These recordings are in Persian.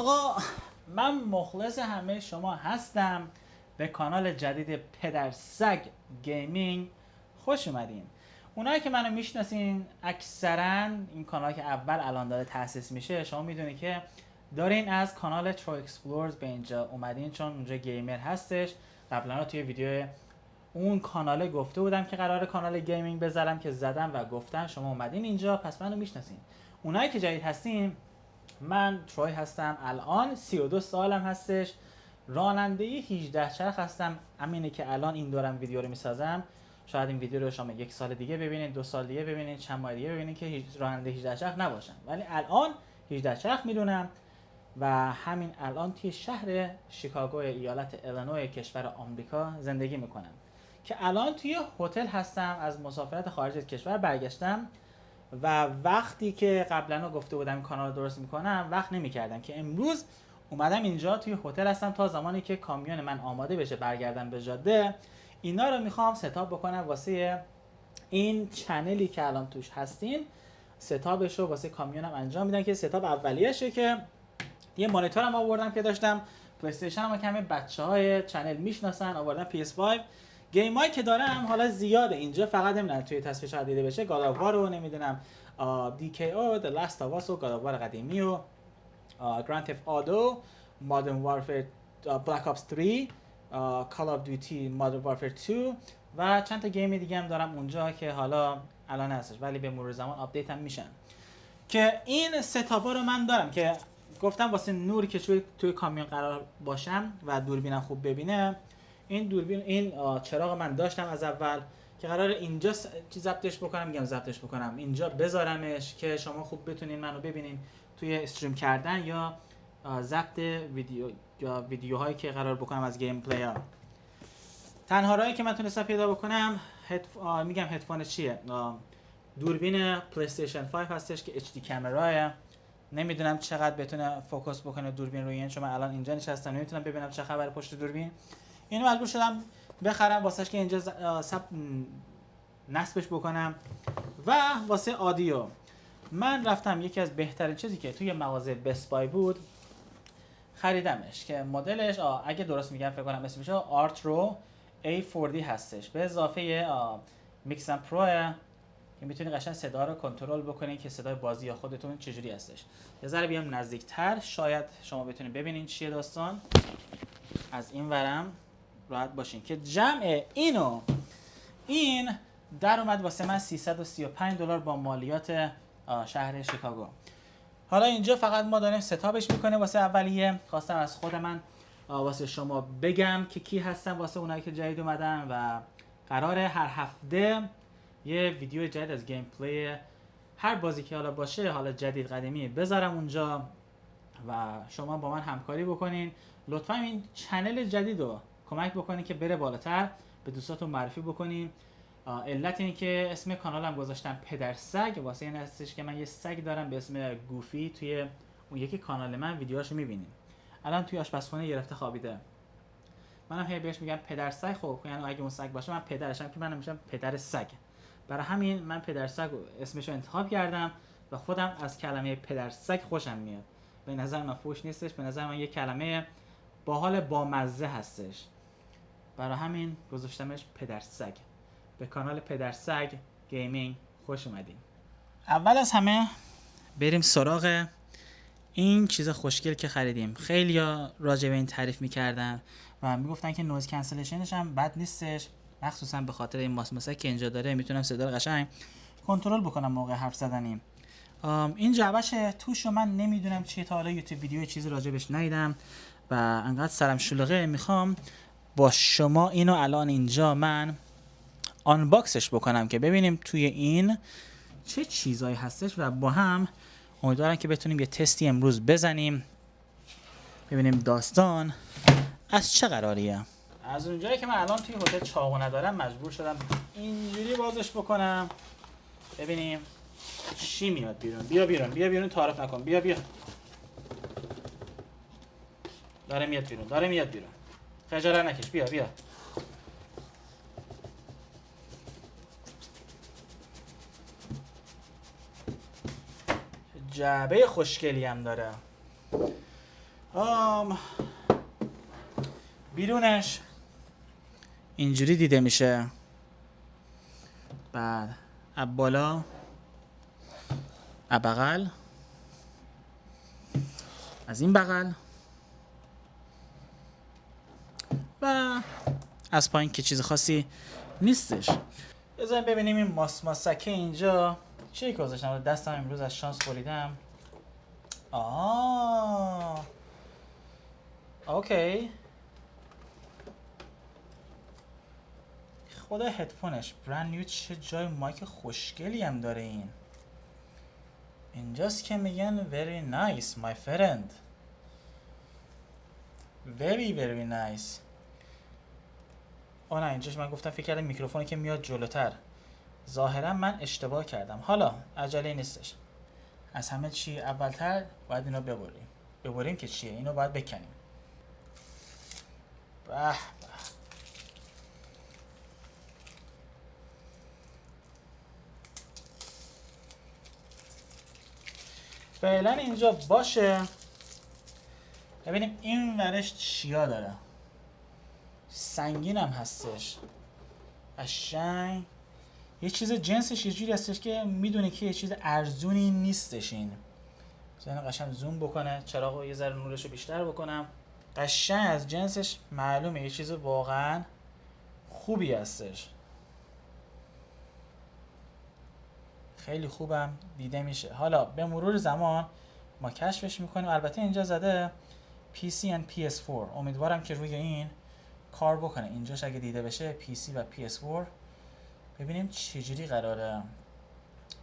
آقا من مخلص همه شما هستم. به کانال جدید پدر سگ گیمینگ خوش اومدین. اونایی که منو میشناسین اکثرا این کانال که اول الان داره تأسیس میشه، شما میدونید که دارین از کانال ترو اکسپلورز به اینجا اومدین چون اونجا گیمر هستش. قبلا توی ویدیو اون کانال گفته بودم که قرار کانال گیمینگ بذارم که زدم و گفتم شما اومدین اینجا پس منو میشناسین. اونایی که جدید هستین، من تروی هستم، الان 32 سالم هستش، راننده 18 چرخ هستم. همینه که الان این دورم ویدیو رو میسازم. شاید این ویدیو رو شما یک سال دیگه ببینید، 2 سال دیگه ببینید، چند ماه دیگه ببینید که راننده 18 چرخ نباشم، ولی الان 18 چرخ میدونم و همین الان توی شهر شیکاگو ایالت ایلینوی کشور آمریکا زندگی میکنم که الان توی هتل هستم. از مسافرت خارج از کشور برگشتم و وقتی که قبلا گفته بودم کانال رو درست میکنم وقت نمیکردم که امروز اومدم اینجا توی هتل هستم تا زمانی که کامیون من آماده بشه برگردم به جاده. اینا رو میخوام ستاپ بکنم واسه این چنلی که الان توش هستین. ستاپش رو واسه کامیونم انجام میدم که ستاپ اولیه‌شه که یه مانیتورم آوردم که داشتم پلی استیشن هم که همه بچهای چنل میشناسن، آوردم PS5. گیم هایی که دارم حالا زیاده اینجا، فقط نمیدونم توی تصویر شاید دیده بشه، گاد آف وار رو نمیدونم، DKO، The Last of Us و گاد آف وار قدیمی و Grand Theft Auto، Modern Warfare، Black Ops 3، Call of Duty Modern Warfare 2 و چند تا گیم دیگه هم دارم اونجا که حالا الان هستش ولی به مرور زمان آپدیت هم میشن. که این ستاپا رو من دارم که گفتم واسه نور که توی کامیون قرار باشم و دوربینم خوب ببینه. این دوربین، این چراغ من داشتم از اول که قرار اینجا ضبطش بکنم اینجا بذارمش که شما خوب بتونین منو ببینین توی استریم کردن یا ضبط ویدیو یا ویدیوهایی که قرار بکنم از گیم پلی ها. تنها راهی که من تونستم پیدا بکنم میگم هدفون چیه، دوربین پلی استیشن 5 هستش که HD کامراه. نمیدونم چقدر بتونه فوکس بکنه دوربین روی این، چون من الان اینجا نشستم نمیتونم ببینم چه خبر پشت دوربین. اینو مجبور شدم بخرم واسهش که اینجا نصبش بکنم. و واسه آدیو من رفتم یکی از بهترین چیزی که توی مغازه بست بای بود خریدمش که مدلش اگه درست میگم فکر کنم اسمش آرترو A40 هستش، به اضافه میکسن پرو که میتونی قشنگ صدا رو کنترل بکنین که صدای بازی یا خودتون چجوری هستش. یه ذره بیام نزدیکتر شاید شما بتونید ببینین چیه داستان. از این ورم راحت باشین که جمع این در اومد واسه من $335 با مالیات شهر شیکاگو. حالا اینجا فقط ما داریم ستاپش میکنیم واسه اولیه. خواستم از خود من واسه شما بگم که کی هستم واسه اونایی که جدید اومدن و قراره هر هفته یه ویدیو جدید از گیم پلی هر بازی که حالا باشه، حالا جدید قدیمی، بذارم اونجا و شما با من همکاری بکنین. لطفا این چنل جدید رو کمک بکنین که بره بالاتر، به دوستاتون معرفی بکنین. علت اینه که اسم کانالم گذاشتم پدر سگ واسه این هستش که من یه سگ دارم به اسم گوفی، توی اون یکی کانال من ویدیوهاشو میبینین. الان توی آشپزخونه گرفته خوابیده، منم هی بهش میگم پدر سگ. خب یعنی اگه اون سگ باشه من پدرشم که منم میشم پدر سگ. برای همین من پدر سگ اسمشو انتخاب کردم و خودم از کلمه پدر سگ خوشم میاد. به نظر من فوش نیستش، به نظر من یه کلمه باحال بامزه هستش، برای همین گذاشتمش پدر سگ. به کانال پدر سگ گیمینگ خوش اومدین. اول از همه بریم سراغ این چیز خوشگل که خریدیم. خیلیا راجع به این تعریف میکردن و میگفتن که نویز کنسلیشنش هم بد نیستش، مخصوصا به خاطر این ماسماسک که اینجا داره میتونم صدا رو قشنگ کنترل بکنم موقع حرف زدنی. این جعبه‌شه توش رو من نمیدونم چیه، تا حالا یوتیوب ویدیو چیزی راجبش ندیدم و انقدر سرم شلوغه میخوام با شما اینو الان اینجا من آنباکسش بکنم که ببینیم توی این چه چیزایی هستش و با هم امیدوارم که بتونیم یه تستی امروز بزنیم ببینیم داستان از چه قراریه. از اونجایی که من الان توی هتل چاقو ندارم مجبور شدم اینجوری بازش بکنم ببینیم چی میاد بیرون. بیا بیرون تعارف نکن، بیا داره میاد بیرون خجالت نکش، بیا جعبه خوشگلی هم داره. بیرونش اینجوری دیده میشه. بعد از بالا، از بغل، از این بغل و از پایین که چیز خاصی نیستش. بذاریم ببینیم این ماسکه اینجا چی گذاشتم. دستم امروز از شانس بریدم. اوکی. خدا هدفونش برند نیو. چه جای مایک خوشگلی هم داره این. اینجاست که میگن very nice my friend. very nice. نه اینجاش من گفتم فکر کردم میکروفونی که میاد جلوتر. ظاهرا من اشتباه کردم. حالا عجله نیستش. از همه چی اولتر باید اینو ببریم که چیه؟ اینو باید بکنیم. به فعلا اینجا باشه. ببینیم این ورش چیا داره. سنگین هم هستش. قشنگ. یه چیز جنسش یه جوری هستش که میدونه که یه چیز ارزونی نیستش. این مثلا قشنگ زوم بکنه، چراغو یه ذره نورشو بیشتر بکنم. قشنگ از جنسش معلومه یه چیز واقعا خوبی هستش. خیلی خوبم دیده میشه. حالا به مرور زمان ما کشفش میکنیم. البته اینجا زده PC and PS4. امیدوارم که روی این کار بکنه. اینجاش اگه دیده بشه PC و PS4. ببینیم چجوری قراره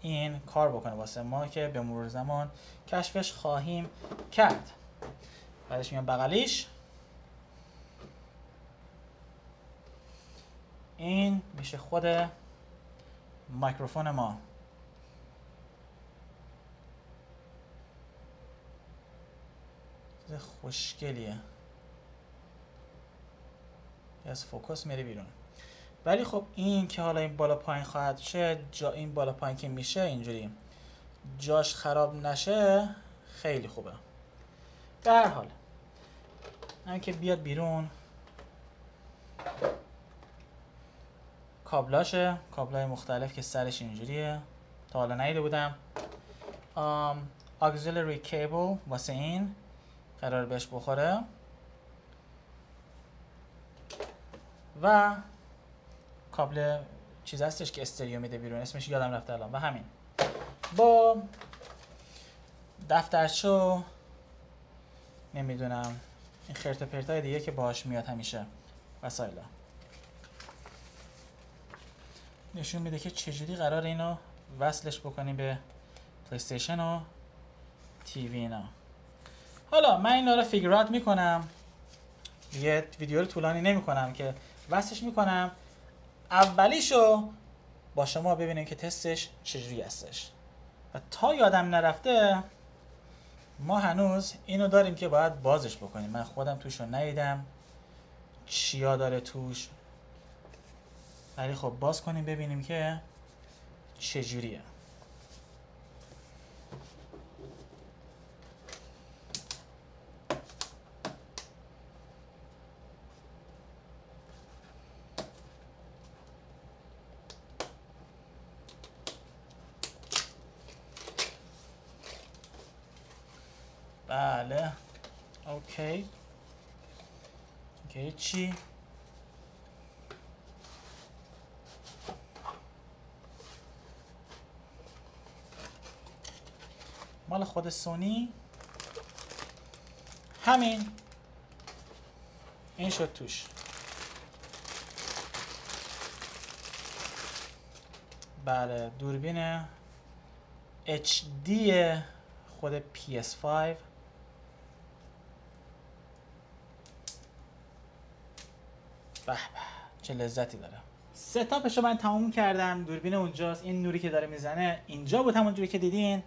این کار بکنه واسه ما که به مرور زمان کشفش خواهیم کرد. بعدش میام بغلیش. این میشه خود میکروفون ما. خوشگلیه. از فوکوس میره بیرون. ولی خب این که حالا این بالا پایین خواهد شه، این بالا پایین که میشه اینجوری جاش خراب نشه خیلی خوبه. در حال همین که بیاد بیرون کابلاشه، کابلای مختلف که سرش اینجوریه. تا حالا ندیده بودم. auxiliary cable واسه این قرار بهش بخوره و کابل چیز هستش که استریو میده بیرون، اسمش یادم رفته الان. و همین با دفترچه نمیدونم این خرت و پرتای دیگه که باهاش میاد همیشه وسایلا نشون میده که چجوری قرار اینو وصلش بکنیم به پلی استیشن و تیوی اینا. حالا من اینا رو فیگر اوت میکنم. یه ویدیو رو طولانی نمیکنم که وصلش میکنم. اولیشو با شما ببینیم که تستش چجوری هستش. و تا یادم نرفته ما هنوز اینو داریم که باید بازش بکنیم. من خودم توش رو ندیدم چیا داره توش، ولی خب باز کنیم ببینیم که چجوریه. بله اوکی چی مال خود سونی همین این شد توش. بله دوربین HD خود PS5. به چه لذتی داره. ستاپش رو من تموم کردم. دوربین اونجاست. این نوری که داره میزنه اینجا بود همونجوری که دیدین.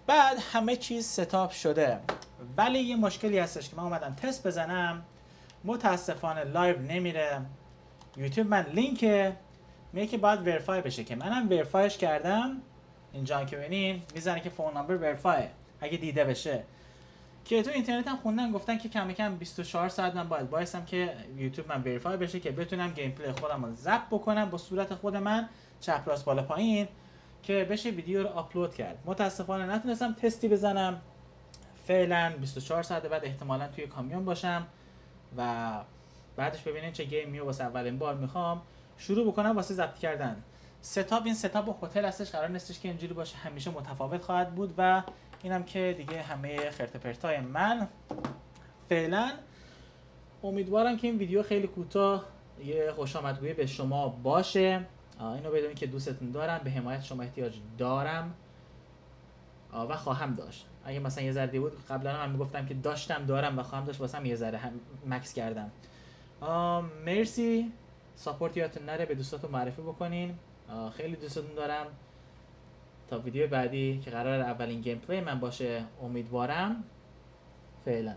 بعد همه چیز ستاپ شده، ولی یه مشکلی هستش که من اومدم تست بزنم. متاسفانه لایو نمیره. یوتیوب من لینک میگه که باید وریفای بشه که منم وریفایش کردم. اینجا که ببینین میزنه که فون نمبر وریفای اگه دیده بشه. که تو اینترنت هم خوندن گفتن که کم کم 24 ساعت من باید بایستم که یوتیوب من وریفای بشه که بتونم گیم پلی خودم رو ضبط بکنم با صورت خود من چپ راست بالا پایین که بشه ویدیو رو آپلود کرد. متاسفانه نتونستم تستی بزنم. فعلا 24 ساعت بعد احتمالاً توی کامیون باشم و بعدش ببینیم چه گیمی رو واسه اولین بار میخوام شروع بکنم واسه ضبط کردن. این ستاپ هتل هستش، قرار نیستش که اینجوری باشه، همیشه متفاوت خواهد بود و اینم که دیگه همه خرت پرتای من. فعلا امیدوارم که این ویدیو خیلی کوتاه یه خوش آمدگویی به شما باشه. اینو بدونید که دوستتون دارم، به حمایت شما احتیاج دارم و خواهم داشت. اگه مثلا یه ذره بود قبلا هم میگفتم که داشتم دارم و خواهم داشت، واسم یه ذره هم مکس کردم. مرسی. ساپورت یادتون نره به دوستاتون معرفی بکنین. خیلی دوستتون دارم. تا ویدیو بعدی که قرار اولین گیم پلی من باشه امیدوارم. فعلا